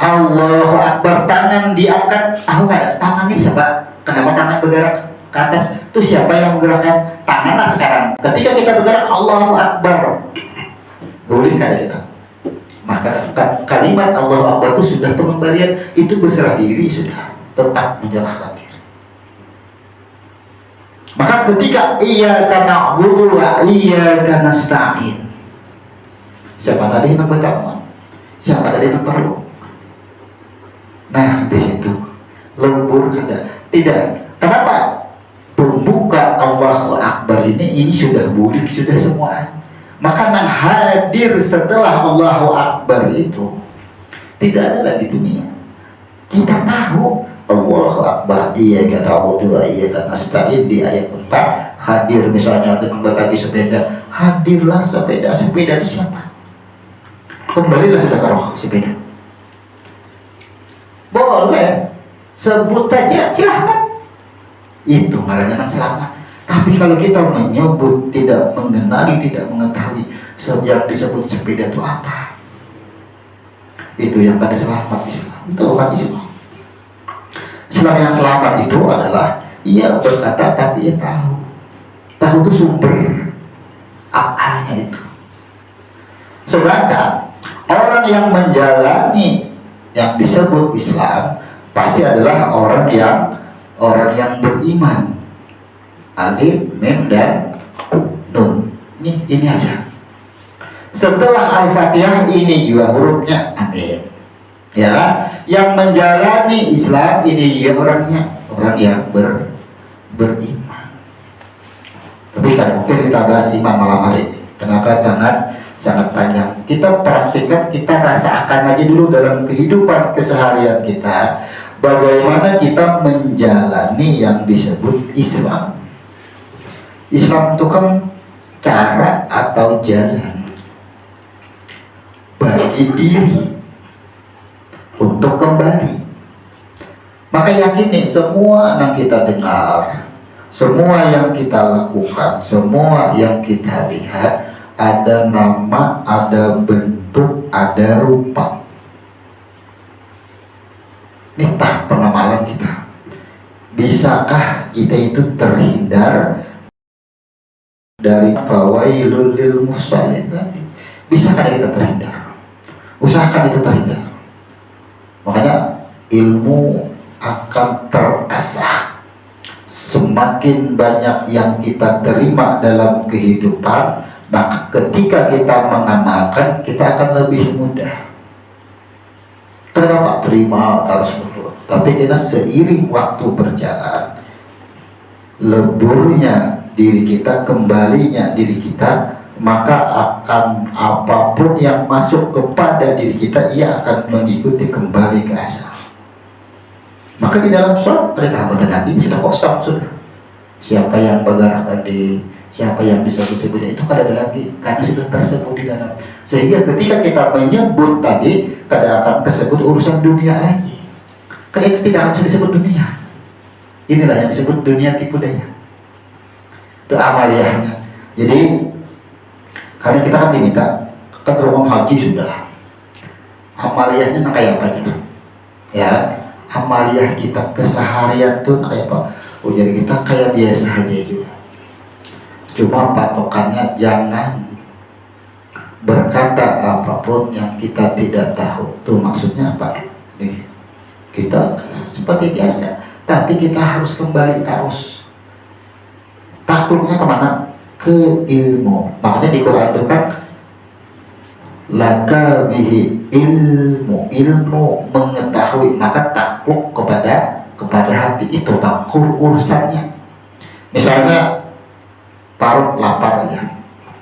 [SPEAKER 1] Allahu Akbar, tangan diangkat, tahu kada? Tangan ini siapa? Kenapa tangan bergerak ke atas? Itu siapa yang menggerakkan? Tanganlah sekarang. Ketika kita bergerak Allahu Akbar, boleh kada kita? Maka kalimat Allahu Akbar itu sudah pengembalian, itu berserah diri, sudah tetap menyerahkan diri. Maka ketika iyyaka na'budu wa iyyaka nasta'in, siapa tadi yang pertama? Siapa tadi yang perlu? Nah di situ lembur kada? Tidak. Kenapa? Pembuka Allahu Akbar ini sudah bulik, sudah semua. Maka yang hadir setelah Allahu Akbar itu tidak ada lagi dunia. Kita tahu Allahu Akbar, iyyaka na'budu wa iyyaka nasta'in di ayat 4 hadir. Misalnya dengan berbagi sepeda, hadirlah sepeda. Sepeda itu siapa? Kembalilah sudah ke roh sepeda. Boleh sebut saja, silahkan. Itu malahnya selamat. Tapi kalau kita menyebut tidak mengenali, tidak mengetahui yang disebut sepeda itu apa, Itu yang pada selamat Islam. Itu bukan Islam. Islam yang selamat itu adalah ia berkata tapi ia tahu. Tahu itu sumber akalnya itu. Sedangkan orang yang menjalani yang disebut Islam pasti adalah orang yang beriman. Alif, Mim, dan Nun. Ini aja. Setelah Al-Fatihah ini juga hurufnya Amin. Ya, yang menjalani Islam ini ya orang yang beriman. Tapi kan mungkin kita bahas iman malam hari ini. Kenapa sangat panjang. Kita praktikkan, kita rasakan aja dulu dalam kehidupan keseharian kita, bagaimana kita menjalani yang disebut Islam. Islam itu kan cara atau jalan bagi diri untuk kembali. Maka yakini semua yang kita dengar, semua yang kita lakukan, semua yang kita lihat ada nama, ada bentuk, ada rupa. Ini tahap pengamalan kita. Bisakah kita itu terhindar dari fawailul lil musallin? Bisakah kita terhindar? Usahakan itu terhindar. Makanya ilmu akan terasah. Semakin banyak yang kita terima dalam kehidupan, maka ketika kita mengamalkan, kita akan lebih mudah. Kenapa terima harus berdoa? Tapi karena seiring waktu berjalan, leburnya diri kita, kembalinya diri kita, maka akan apapun yang masuk kepada diri kita, ia akan mengikuti kembali ke asal. Maka di dalam sholat perintah Nabi sudah kosong sudah. Siapa yang bergerak tadi, siapa yang disebut-sebut itu kan ada lagi, karena sudah tersebut di dalam. Sehingga ketika kita menyebut tadi, kada akan tersebut urusan dunia lagi. Karena itu tidak harus disebut dunia. Inilah yang disebut dunia tipu daya. Itu amaliyahnya. Jadi karena kita kan diminta ke rumah haji sudah. Amaliyahnya kayak apa aja? Ya, amaliyah kita keseharian tuh kayak apa? Oh, jadi kita kayak biasa aja juga. Cuma patokannya jangan berkata apapun yang kita tidak tahu. Tuh maksudnya apa? Nih, kita seperti biasa, tapi kita harus kembali terus. Takluknya kemana? Ke ilmu. Makanya di Quran itu kan laka bihi ilmu mengetahui, maka takluk kepada hati itu urusannya. Misalnya parut lapar ya,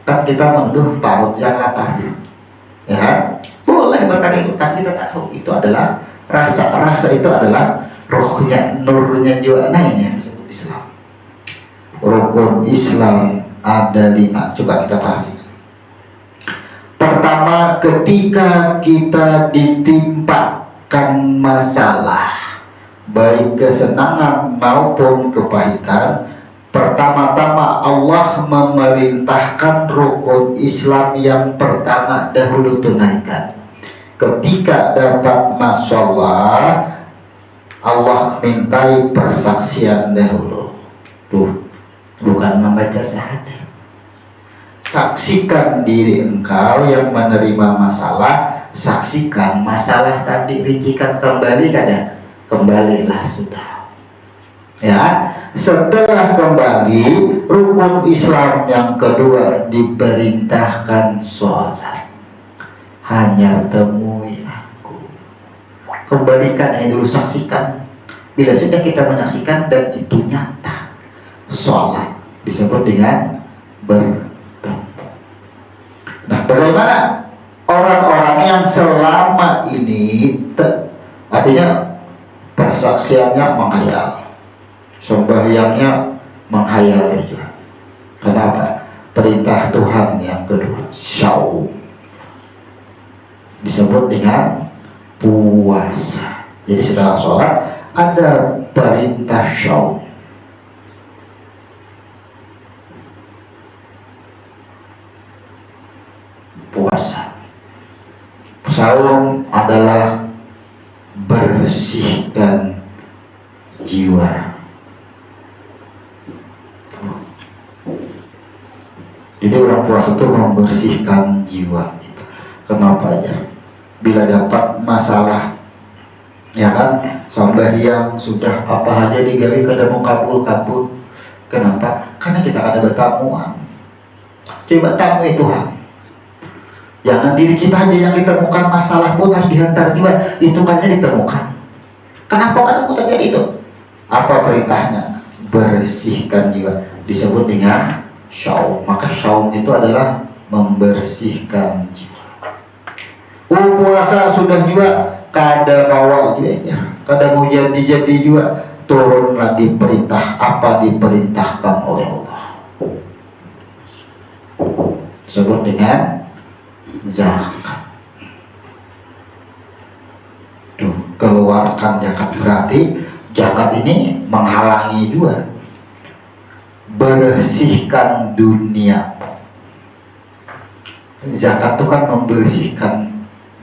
[SPEAKER 1] kan kita menuduh parut yang lapar ya, boleh berkata itu, tapi kita tahu itu adalah rasa itu adalah rohnya, nurnya jiwa. Nah ini yang disebut Islam. Rukun Islam ada 5. Coba kita perhatikan. Pertama, ketika kita ditimpakan masalah, baik kesenangan maupun kepahitan, pertama-tama Allah memerintahkan rukun Islam yang pertama dahulu tunaikan. Ketika dapat masalah, Allah mintai persaksian dahulu. Tuh, bukan membaca syahadat. Saksikan diri engkau yang menerima masalah, saksikan masalah tadi, rincikan kembali kada? Kembalilah sudah. Ya, setelah kembali, rukun Islam yang kedua diperintahkan sholat. Hanya temui aku. Kembalikan ini dulu, saksikan. Bila sudah kita menyaksikan dan itu nyata, sholat disebut dengan bertemu. Nah, bagaimana orang-orang yang selama ini artinya persaksiannya menghayal, sembahyangnya menghayal aja. Kenapa? Perintah Tuhan yang kedua, syaum, disebut dengan puasa. Jadi setelah sholat ada perintah syaum. Puasa. Saum adalah bersihkan jiwa. Jadi orang puasa itu membersihkan jiwa. Kenapa aja? Bila dapat masalah, ya kan, sembahyang sudah apa aja digawi kada mau kabul. Kenapa? Karena kita ada bertamuan. Coba tamu itu Tuhan. Jangan diri kita aja yang ditemukan masalah pun harus dihantar juga. Itu kan ditemukan. Kenapa kan terjadi itu? Apa perintahnya? Bersihkan jiwa. Disebut dengan syaum. Maka syaum itu adalah membersihkan jiwa. Puasa sudah juga kada kawal juga ya. Kada mau jadi juga, turunlah diperintah apa diperintahkan oleh Allah. Disebut dengan zakat. Tuh, keluarkan zakat berarti zakat ini menghalangi juga bersihkan dunia. Zakat itu kan membersihkan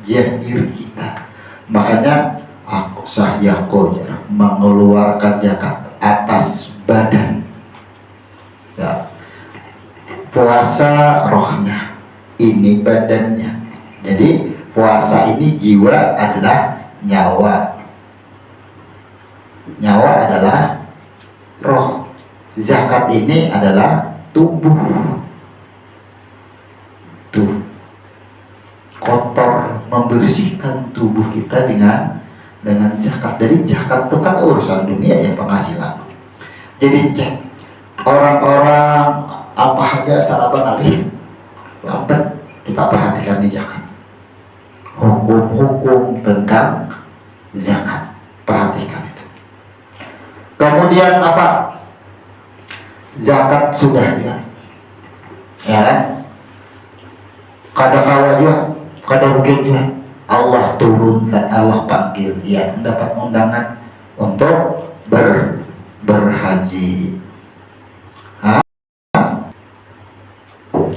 [SPEAKER 1] zahir kita. Makanya aku saja mengeluarkan zakat atas badan. Ya. Puasa rohnya, ini badannya. Jadi puasa ini jiwa adalah nyawa. Nyawa adalah roh. Zakat ini adalah tubuh. Tuh, kotor, membersihkan tubuh kita dengan zakat. Jadi zakat itu kan urusan dunia ya, penghasilan. Jadi cek orang-orang apa aja sarapan lagi lambat, kita perhatikan di zakat. Hukum-hukum tentang zakat, perhatikan itu. Kemudian apa? Zakat sudah ya kan? Kada kawa juga, kada mungkin juga. Allah turunkan, Allah panggil, ya mendapat undangan untuk berhaji.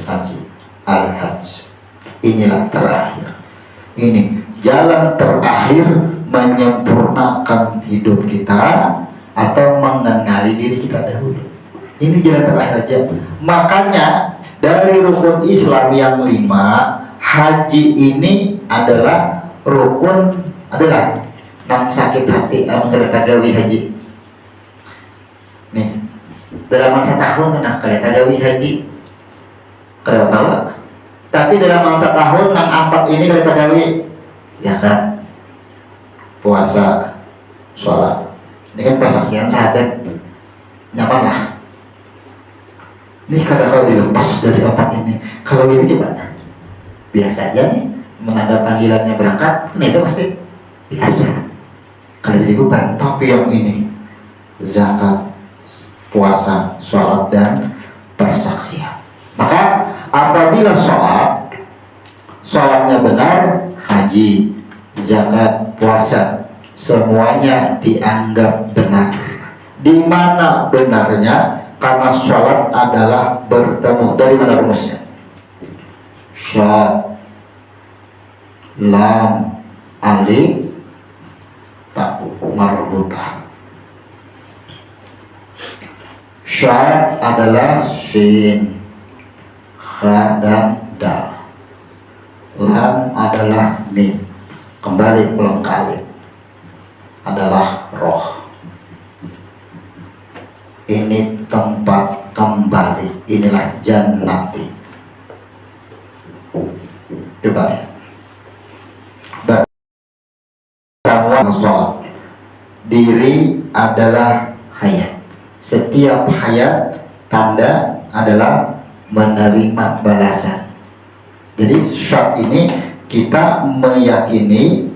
[SPEAKER 1] Haji, al-hajj. Inilah terakhir. Ini jalan terakhir menyempurnakan hidup kita atau mengenali diri kita dahulu. Ini jalan terakhir aja. Makanya dari rukun Islam yang 5, haji ini adalah rukun, adalah nang sakit hati, nang tagawi haji. Nih, dalam masa tahun nang tagawi haji, kada bawa. Tapi dalam masa tahun nang 4 ini kada tagawi, ya kan? Puasa, sholat. Ini kan persaksian syahadat, nyaman lah. Ini kada kalau dilepas dari 4 ini. Kalau ini coba biasa aja nih, menanda panggilannya berangkat, nah itu pasti biasa. Kalau jadi beban. Tapi yang ini zakat, puasa, sholat dan persaksian. Maka apabila sholatnya benar, haji, zakat, puasa, semuanya dianggap benar. Di mana benarnya? Karena sholat adalah bertemu. Dari mana rumusnya? Syad, lam, alif, tak marbutah. Syad adalah shin, kha dan dal. Lam adalah mim, kembali pulang ke alif, adalah roh. Ini tempat kembali, inilah jannati. Coba ya. Sholat. Diri adalah hayat. Setiap hayat tanda adalah menerima balasan. Jadi syat ini kita meyakini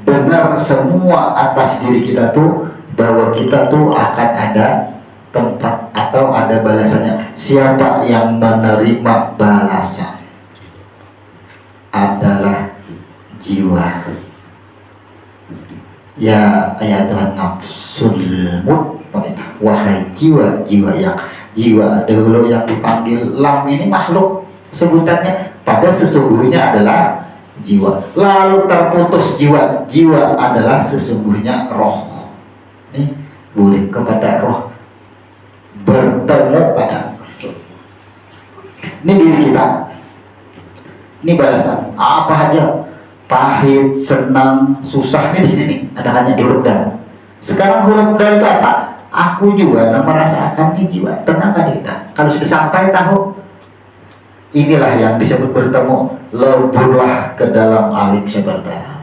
[SPEAKER 1] benar semua atas diri kita tuh, bahwa kita tuh akan ada tempat atau ada balasannya. Siapa yang menerima balasan adalah jiwa. Ya ayatuhan nafsul mutmainnah, wahai jiwa-jiwa yang dahulu yang dipanggil. Lam ini makhluk sebutannya, pada sesungguhnya adalah jiwa. Lalu terputus jiwa. Jiwa adalah sesungguhnya roh. Nih, boleh kepada roh, bertemu pada. Ini diri kita. Ini balasan apa aja, pahit, senang, susah, ini di sini nih. Ada hanya di huruf dal. Sekarang huruf dal itu apa? Aku juga merasakan ini jiwa. Tenang kan kita. Kalau sudah sampai tahu, inilah yang disebut bertemu. Leburlah ke dalam alim seberdarah.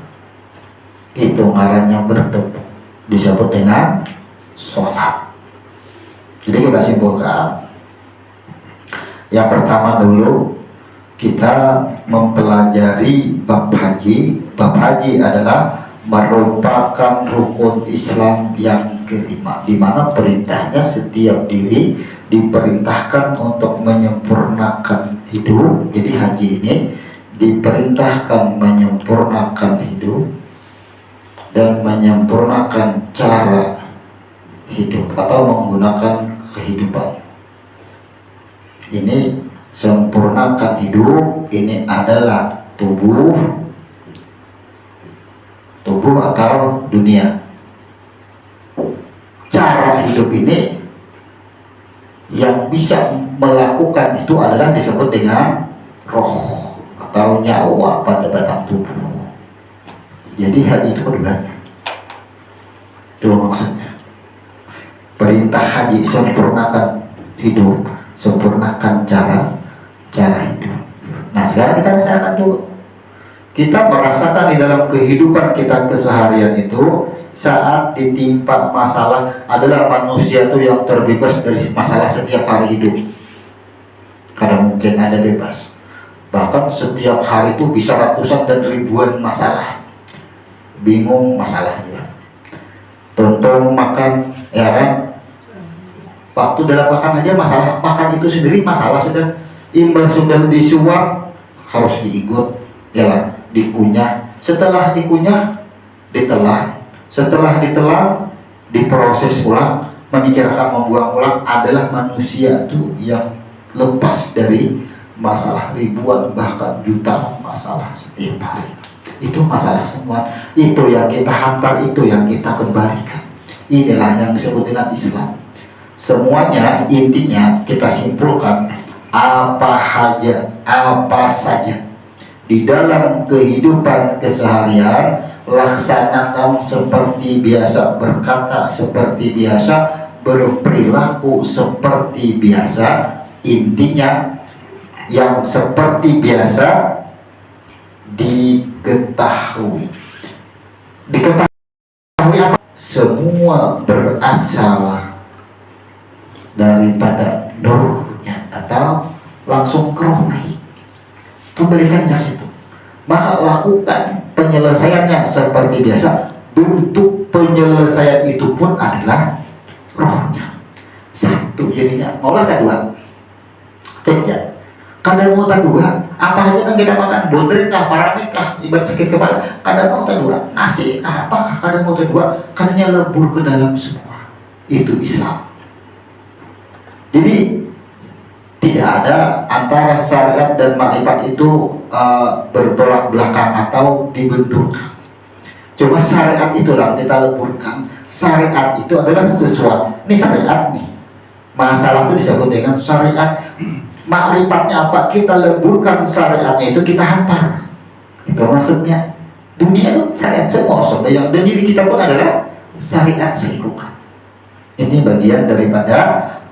[SPEAKER 1] Itu ngarannya bertemu. Disebut dengan sholat. Jadi kita simpulkan. Yang pertama dulu kita mempelajari bab haji. Bab haji adalah merupakan rukun Islam yang kelima, di mana perintahnya setiap diri diperintahkan untuk menyempurnakan hidup. Jadi haji ini diperintahkan menyempurnakan hidup dan menyempurnakan cara hidup atau menggunakan kehidupan. Ini sempurnakan hidup, ini adalah tubuh atau dunia. Cara hidup ini yang bisa melakukan itu adalah disebut dengan roh atau nyawa pada batang tubuh. Jadi haji itu keduanya. Itu maksudnya. Perintah haji sempurnakan hidup, sempurnakan cara hidup. Nah sekarang kita rasakan dulu. Kita merasakan di dalam kehidupan kita keseharian itu, saat ditimpa masalah adalah manusia itu yang terbebas dari masalah setiap hari hidup. Kadang mungkin ada bebas. Bahkan setiap hari itu bisa ratusan dan ribuan masalah. Bingung masalah juga. Contoh makan, ya kan? Waktu dalam makan aja masalah, makan itu sendiri masalah sudah. Imbas sudah disuap harus diigut, ya kan? Dikunyah, setelah dikunyah ditelan, setelah ditelan diproses ulang, memikirkan membuang ulang. Adalah manusia itu yang lepas dari masalah ribuan bahkan jutaan masalah setiap hari. Itu masalah semua, itu yang kita hantar, itu yang kita kembalikan. Inilah yang disebut dengan Islam. Semuanya intinya kita simpulkan, apa saja di dalam kehidupan keseharian, laksanakan seperti biasa, berkata seperti biasa, berperilaku seperti biasa. Intinya yang seperti biasa diketahui apa? Semua berasal daripada nurnya atau langsung ke roh naik. Kembalikan ke situ. Maka lakukan penyelesaiannya seperti biasa. Bentuk penyelesaian itu pun adalah rohnya. Satu jadinya. Maulah kedua. Tidak. Kadang mau kedua, apa aja yang kita makan, bodrek kah, parami kah, ibarat sakit kepala. Kadang mau kedua, nasi kah, apa? Kadang mau kedua, karenanya lebur ke dalam semua. Itu Islam. Jadi tidak ada antara syariat dan makrifat itu bertolak belakang atau dibenturkan. Cuma syariat itulah kita leburkan. Syariat itu adalah sesuatu. Ini syariat nih. Masalah itu disebut dengan syariat. Makrifatnya apa? Kita leburkan syariatnya itu, kita hantar. Itu maksudnya. Dunia itu syariat semua. Sampai yang dan diri kita pun adalah syariat selingkuhan. Ini bagian daripada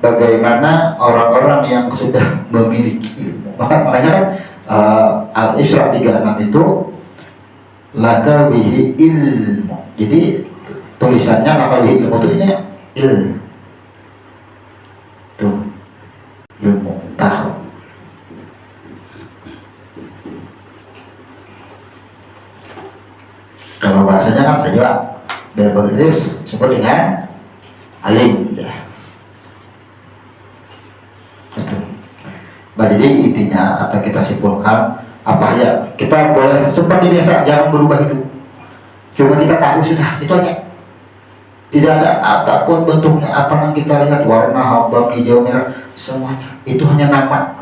[SPEAKER 1] bagaimana orang-orang yang sudah memiliki ilmu. Makanya kan Al-Isra 36 itu laka bihi ilmu. Jadi tulisannya laka bihi ilmu itu ini ilmu. Tuh, ilmu, tahu. Kalau bahasanya kan ada juga dari bahasa Inggris sebut dengan alim ya. Nah, jadi intinya atau kita simpulkan apa ya, kita boleh seperti biasa, jangan berubah hidup. Cuma kita tahu sudah, itu aja. Tidak ada apapun bentuknya, apa yang kita lihat, warna, habang, hijau, merah, semuanya. Itu hanya nama,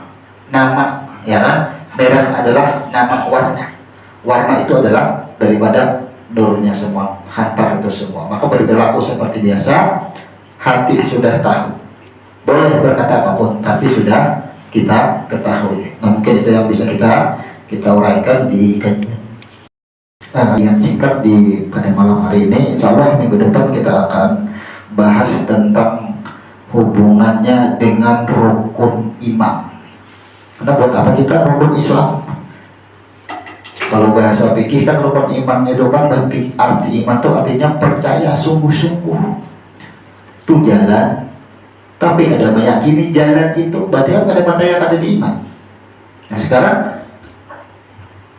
[SPEAKER 1] ya kan? Merah adalah nama warna. warna itu adalah daripada nurnya semua, hantar itu semua. Maka berlaku seperti biasa, hati sudah tahu, boleh berkata apapun, tapi sudah kita ketahui. Nah, mungkin itu yang bisa kita uraikan di kajian yang singkat di pada malam hari ini. Insya Allah minggu depan kita akan bahas tentang hubungannya dengan rukun iman. Karena buat apa kita rukun Islam? Kalau bahasa fikih kan rukun iman itu kan berarti arti iman itu artinya percaya sungguh-sungguh. Itu jalan. Tapi ada meyakini jalan itu berarti ada percaya ada di iman. Nah sekarang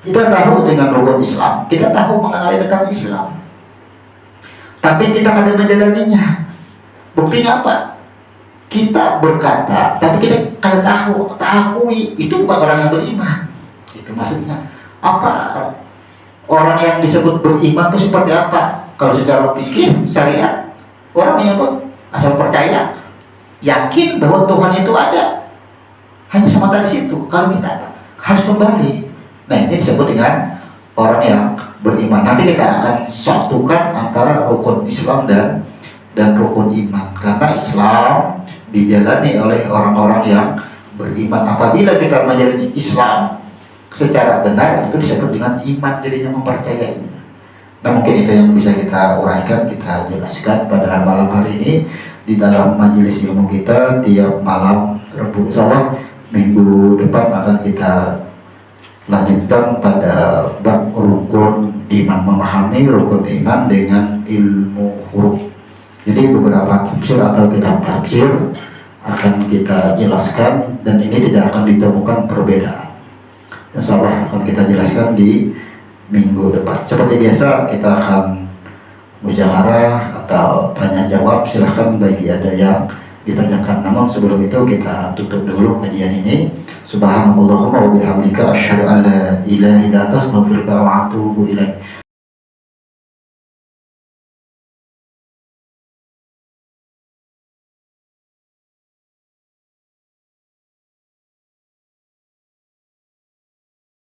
[SPEAKER 1] kita tahu dengan rukun Islam, kita tahu mengenali tentang Islam, tapi kita ada menjalaninya. Buktinya apa? Kita berkata, tapi kita kada tahu itu bukan orang yang beriman. Itu maksudnya. Apa orang yang disebut beriman itu seperti apa? Kalau secara pikir, syariat, orang menyebut asal percaya, yakin bahwa Tuhan itu ada. Hanya semata di situ. Kalau kita harus kembali. Nah ini disebut dengan orang yang beriman. Nanti kita akan satukan antara rukun Islam dan rukun iman. Karena Islam dijalani oleh orang-orang yang beriman. Apabila kita menjalani Islam secara benar, itu disebut dengan iman, jadinya mempercayai. Nah mungkin itu yang bisa kita uraikan, kita jelaskan pada malam hari ini di dalam majelis ilmu kita tiap malam Rabu. Insyaallah minggu depan akan kita lanjutkan pada bab rukun iman, memahami rukun iman dengan ilmu huruf. Jadi beberapa tafsir atau kitab tafsir akan kita jelaskan, dan ini tidak akan ditemukan perbedaan. Insyaallah akan kita jelaskan di minggu depan. Seperti biasa kita akan musyawarah atau tanya jawab, silahkan bagi ada yang ditanyakan. Namun sebelum itu kita tutup dulu kajian ini. Subhanallahumma wa bihamdika asyhadu an la ilaha illa anta astaghfiruka wa atubu ilaik.